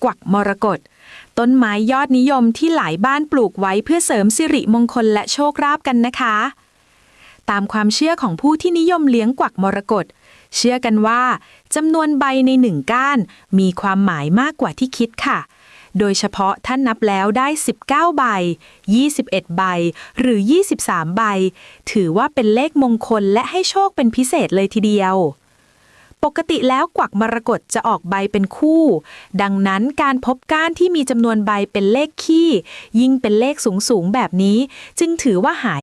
กวักมรกตต้นไม้ยอดนิยมที่หลายบ้านปลูกไว้เพื่อเสริมสิริมงคลและโชคลาภกันนะคะตามความเชื่อของผู้ที่นิยมเลี้ยงกวักมรกตเชื่อกันว่าจำนวนใบใน1 ก้านมีความหมายมากกว่าที่คิดค่ะโดยเฉพาะท่านนับแล้วได้19ใบ21ใบหรือ23ใบถือว่าเป็นเลขมงคลและให้โชคเป็นพิเศษเลยทีเดียวปกติแล้วกวักมรกตจะออกใบเป็นคู่ดังนั้นการพบก้านที่มีจำนวนใบเป็นเลขคี่ยิ่งเป็นเลขสูงๆแบบนี้จึงถือว่าหา